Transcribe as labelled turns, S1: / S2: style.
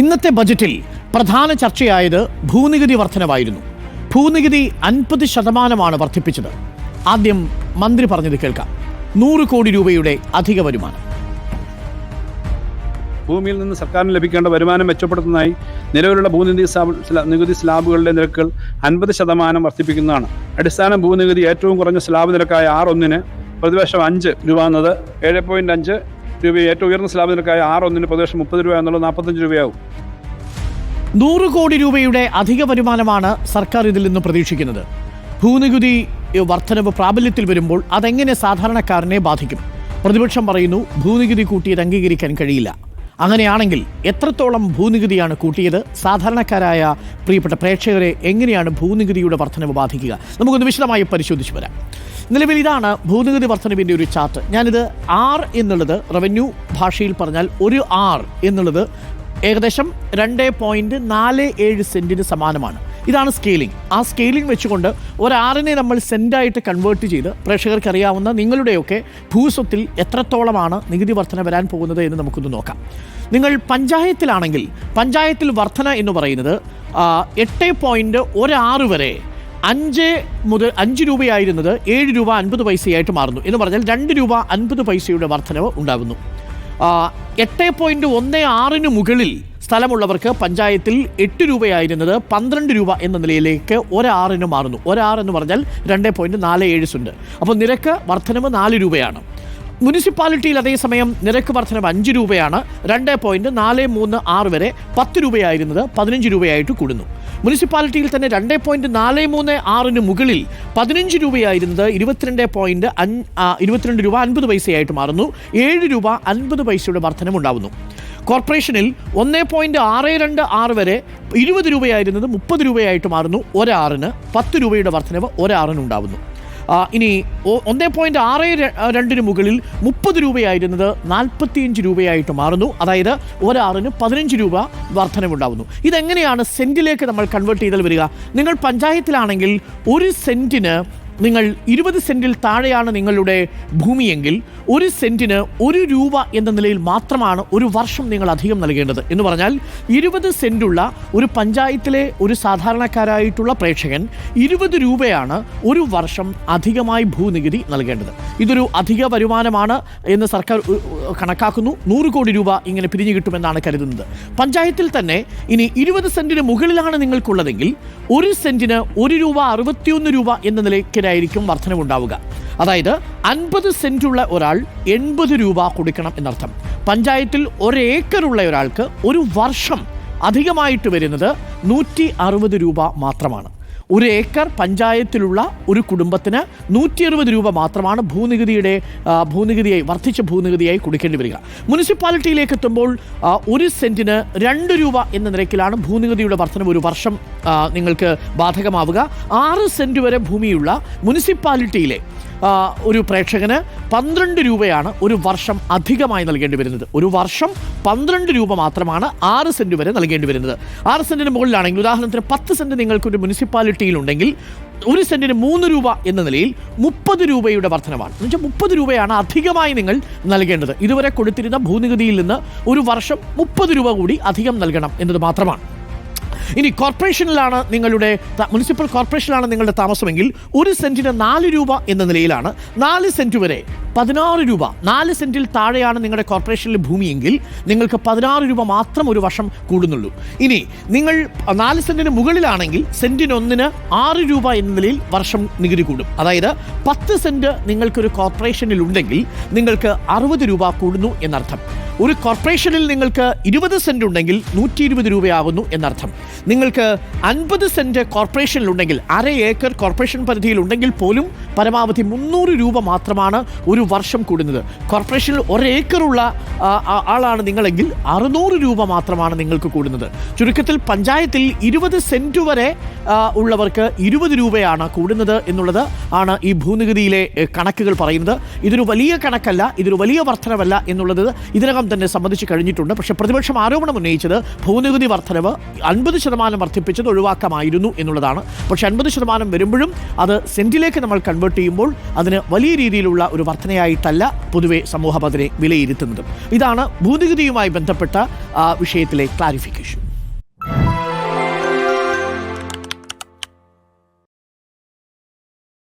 S1: ഇന്നത്തെ ബജറ്റിൽ പ്രധാന ചർച്ചയായത് ഭൂനികുതി വർധനവായിരുന്നു. ഭൂനികുതി 50% വർദ്ധിപ്പിച്ചത്. ആദ്യം മന്ത്രി പറഞ്ഞത് കേൾക്കാം. 100 കോടി രൂപയുടെ അധിക വരുമാനം.
S2: ഭൂമിയിൽ നിന്ന് സർക്കാരിന് ലഭിക്കേണ്ട വരുമാനം മെച്ചപ്പെടുത്തുന്നതായി നിലവിലുള്ള നികുതി സ്ലാബുകളുടെ നിരക്കുകൾ 50% വർദ്ധിപ്പിക്കുന്നതാണ്. അടിസ്ഥാന ഭൂനികുതി ഏറ്റവും കുറഞ്ഞ സ്ലാബ് നിരക്കായ 6.1 പ്രതിവർഷം 5 രൂപ എന്നത് 7.5 രൂപ, ഏറ്റവും ഉയർന്ന സ്ലാബ് നിരക്കായ 6.1 പ്രതിവർഷം 30 രൂപ എന്നുള്ളത് 45 രൂപയാവും.
S1: 100 കോടി രൂപയുടെ അധിക വരുമാനമാണ് സർക്കാർ ഇതിൽ നിന്ന് പ്രതീക്ഷിക്കുന്നത്. ഭൂനികുതി വർധനവ് പ്രാബല്യത്തിൽ വരുമ്പോൾ അതെങ്ങനെ സാധാരണക്കാരനെ ബാധിക്കും? പ്രതിപക്ഷം പറയുന്നു ഭൂനികുതി കൂട്ടിയത് അംഗീകരിക്കാൻ കഴിയില്ല. അങ്ങനെയാണെങ്കിൽ എത്രത്തോളം ഭൂനികുതിയാണ് കൂട്ടിയത്? സാധാരണക്കാരായ പ്രിയപ്പെട്ട പ്രേക്ഷകരെ എങ്ങനെയാണ് ഭൂനികുതിയുടെ വർധനവ് ബാധിക്കുക? നമുക്കൊന്ന് വിശദമായി പരിശോധിച്ച് വരാം. നിലവിൽ ഇതാണ് ഭൂനികുതി വർധനവിൻ്റെ ഒരു ചാർട്ട്. ഞാനിത് R എന്നുള്ളത് റവന്യൂ ഭാഷയിൽ പറഞ്ഞാൽ ഒരു R എന്നുള്ളത് ഏകദേശം 2.47 സെൻറ്റിന് സമാനമാണ്. ഇതാണ് സ്കെയിലിംഗ്. ആ സ്കെയിലിംഗ് വെച്ചുകൊണ്ട് ഒരാറിനെ നമ്മൾ സെൻറ്റായിട്ട് കൺവേർട്ട് ചെയ്ത് പ്രേക്ഷകർക്ക് അറിയാവുന്ന നിങ്ങളുടെയൊക്കെ ഭൂസ്വത്തിൽ എത്രത്തോളമാണ് നികുതി വർധന വരാൻ പോകുന്നത് എന്ന് നമുക്കൊന്ന് നോക്കാം. നിങ്ങൾ പഞ്ചായത്തിലാണെങ്കിൽ പഞ്ചായത്തിൽ വർധന എന്ന് പറയുന്നത് 8.16 വരെ 5 രൂപയായിരുന്നത് 7 രൂപ 50 പൈസയായിട്ട് മാറുന്നു. എന്ന് പറഞ്ഞാൽ 2 രൂപ 50 പൈസയുടെ വർധനവ് ഉണ്ടാകുന്നു. 8.16 മുകളിൽ സ്ഥലമുള്ളവർക്ക് പഞ്ചായത്തിൽ 8 രൂപയായിരുന്നത് 12 രൂപ എന്ന നിലയിലേക്ക് ഒരാറിന് മാറുന്നു. ഒരാറ് എന്ന് പറഞ്ഞാൽ 2.47 സെന്റ്. അപ്പോൾ നിരക്ക് വർധനവ് 4 രൂപയാണ്. മുനിസിപ്പാലിറ്റിയിൽ അതേസമയം നിരക്ക് വർധനവ് 5 രൂപയാണ്. 2.436 വരെ 10 രൂപയായിരുന്നത് 15 രൂപയായിട്ട് കൂടുന്നു. മുനിസിപ്പാലിറ്റിയിൽ തന്നെ 2.436 മുകളിൽ 15 രൂപയായിരുന്നത് 22 രൂപ 50 പൈസയായിട്ട് മാറുന്നു. 7 രൂപ 50 പൈസയുടെ വർധനമുണ്ടാകുന്നു. കോർപ്പറേഷനിൽ 1.626 വരെ 20 രൂപയായിരുന്നത് 30 രൂപയായിട്ട് മാറുന്നു. ഒരാറിന് 10 രൂപയുടെ വർധനവ് ഒരാറിനുണ്ടാകുന്നു. ഇനി 1.62 മുകളിൽ 30 രൂപയായിരുന്നത് 45 രൂപയായിട്ട് മാറുന്നു. അതായത് ഒരാറിന് 15 രൂപ വർധനമുണ്ടാകുന്നു. ഇതെങ്ങനെയാണ് സെൻറ്റിലേക്ക് നമ്മൾ കൺവേർട്ട് ചെയ്താൽ വരിക? നിങ്ങൾ പഞ്ചായത്തിലാണെങ്കിൽ ഒരു സെൻറ്റിന് നിങ്ങൾ 20 സെൻറ്റിൽ താഴെയാണ് നിങ്ങളുടെ ഭൂമിയെങ്കിൽ 1 സെൻറ്റിന് 1 രൂപ എന്ന നിലയിൽ മാത്രമാണ് ഒരു വർഷം നിങ്ങൾ അധികം നൽകേണ്ടത്. എന്ന് പറഞ്ഞാൽ 20 സെൻറ്റുള്ള ഒരു പഞ്ചായത്തിലെ ഒരു സാധാരണക്കാരായിട്ടുള്ള പ്രേക്ഷകൻ 20 രൂപയാണ് ഒരു വർഷം അധികമായി ഭൂനികുതി നൽകേണ്ടത്. ഇതൊരു അധിക വരുമാനമാണ് എന്ന് സർക്കാർ കണക്കാക്കുന്നു. 100 കോടി രൂപ ഇങ്ങനെ പിരിഞ്ഞു കിട്ടുമെന്നാണ് കരുതുന്നത്. പഞ്ചായത്തിൽ തന്നെ ഇനി 20 സെൻറ്റിന് മുകളിലാണ് നിങ്ങൾക്കുള്ളതെങ്കിൽ 1 സെൻറ്റിന് 1 രൂപ 61 രൂപ എന്ന നിലയ്ക്ക് ായിരിക്കും വർധനവുണ്ടാവുക. അതായത് 50 സെൻറ്റുള്ള ഒരാൾ 80 രൂപ കൊടുക്കണം എന്നർത്ഥം. പഞ്ചായത്തിൽ 1 ഏക്കറുള്ള ഒരാൾക്ക് ഒരു വർഷം അധികമായിട്ട് വരുന്നത് 160 രൂപ മാത്രമാണ്. 1 ഏക്കർ പഞ്ചായത്തിലുള്ള ഒരു കുടുംബത്തിന് 160 രൂപ മാത്രമാണ് ഭൂനികുതിയായി വർദ്ധിച്ച ഭൂനികുതിയായി കൊടുക്കേണ്ടി വരിക. മുനിസിപ്പാലിറ്റിയിലേക്ക് എത്തുമ്പോൾ 1 സെൻറ്റിന് 2 രൂപ എന്ന നിരക്കിലാണ് ഭൂനികുതിയുടെ വർധന ഒരു വർഷം നിങ്ങൾക്ക് ബാധകമാവുക. 6 സെൻറ്റ് വരെ ഭൂമിയുള്ള മുനിസിപ്പാലിറ്റിയിലെ ഒരു പ്രേക്ഷകന് 12 രൂപയാണ് ഒരു വർഷം അധികമായി നൽകേണ്ടി വരുന്നത്. ഒരു വർഷം 12 രൂപ മാത്രമാണ് 6 സെൻറ്റ് വരെ നൽകേണ്ടി വരുന്നത്. 6 സെൻറ്റിന് മുകളിലാണെങ്കിൽ ഉദാഹരണത്തിന് 10 സെൻറ്റ് നിങ്ങൾക്കൊരു മുനിസിപ്പാലിറ്റിയിലുണ്ടെങ്കിൽ 1 സെൻറ്റിന് 3 രൂപ എന്ന നിലയിൽ 30 രൂപയുടെ വർധനമാണ്. എന്ന് വെച്ചാൽ 30 രൂപയാണ് അധികമായി നിങ്ങൾ നൽകേണ്ടത്. ഇതുവരെ കൊടുത്തിരുന്ന ഭൂനികുതിയിൽ നിന്ന് ഒരു വർഷം 30 രൂപ കൂടി അധികം നൽകണം എന്നത് മാത്രമാണ്. ഇനി കോർപ്പറേഷനിലാണ് മുനിസിപ്പൽ കോർപ്പറേഷനിലാണ് നിങ്ങളുടെ താമസമെങ്കിൽ 1 സെൻറ്റിന് 4 രൂപ എന്ന നിലയിലാണ്. 4 സെൻറ്റ് വരെ 16 രൂപ. 4 സെൻറ്റിൽ താഴെയാണ് നിങ്ങളുടെ കോർപ്പറേഷനിലെ ഭൂമിയെങ്കിൽ നിങ്ങൾക്ക് 16 രൂപ മാത്രം ഒരു വർഷം കൂടുന്നുള്ളൂ. ഇനി നിങ്ങൾ 4 സെൻറ്റിന് മുകളിലാണെങ്കിൽ സെൻറ്റിന് 6 രൂപ എന്ന നിലയിൽ വർഷം നികുതി കൂടും. അതായത് 10 സെൻറ്റ് നിങ്ങൾക്കൊരു കോർപ്പറേഷനിൽ ഉണ്ടെങ്കിൽ നിങ്ങൾക്ക് 60 രൂപ കൂടുന്നു എന്നർത്ഥം. ഒരു കോർപ്പറേഷനിൽ നിങ്ങൾക്ക് 20 സെൻറ്റ് ഉണ്ടെങ്കിൽ 120 രൂപയാകുന്നു എന്നർത്ഥം. നിങ്ങൾക്ക് 50 സെൻറ്റ് കോർപ്പറേഷനിലുണ്ടെങ്കിൽ 1/2 ഏക്കർ കോർപ്പറേഷൻ പരിധിയിൽ ഉണ്ടെങ്കിൽ പോലും പരമാവധി 300 രൂപ മാത്രമാണ് ഒരു വർഷം കൂടുന്നത്. കോർപ്പറേഷനിൽ 1 ഏക്കറുള്ള ആളാണ് നിങ്ങളെങ്കിൽ 600 രൂപ മാത്രമാണ് നിങ്ങൾക്ക് കൂടുന്നത്. ചുരുക്കത്തിൽ പഞ്ചായത്തിൽ 20 സെൻറ്റ് വരെ ഉള്ളവർക്ക് 20 രൂപയാണ് കൂടുന്നത് എന്നുള്ളത് ആണ് ഈ ഭൂനികുതിയിലെ കണക്കുകൾ പറയുന്നത്. ഇതൊരു വലിയ കണക്കല്ല, ഇതൊരു വലിയ വർധനവല്ല എന്നുള്ളത് ഇതിനകം തന്നെ സംബന്ധിച്ച് കഴിഞ്ഞിട്ടുണ്ട്. പക്ഷേ പ്രതിപക്ഷം ആരോപണം ഉന്നയിച്ചത് ഭൂനികുതി വർധനവ് 50% വർദ്ധിപ്പിച്ചത് ഒഴിവാക്കാമായിരുന്നു എന്നുള്ളതാണ്. പക്ഷേ 50% വരുമ്പോഴും അത് സെൻറ്റിലേക്ക് നമ്മൾ കൺവേർട്ട് ചെയ്യുമ്പോൾ അതിന് വലിയ രീതിയിലുള്ള ഒരു വർധനയാണ് വർധനയായിട്ടല്ല പൊതുവെ സമൂഹം അതിനെ വിലയിരുത്തുന്നത്. ഇതാണ് ഭൂനികുതിയുമായി ബന്ധപ്പെട്ട വിഷയത്തിലെ ക്ലാരിഫിക്കേഷൻ.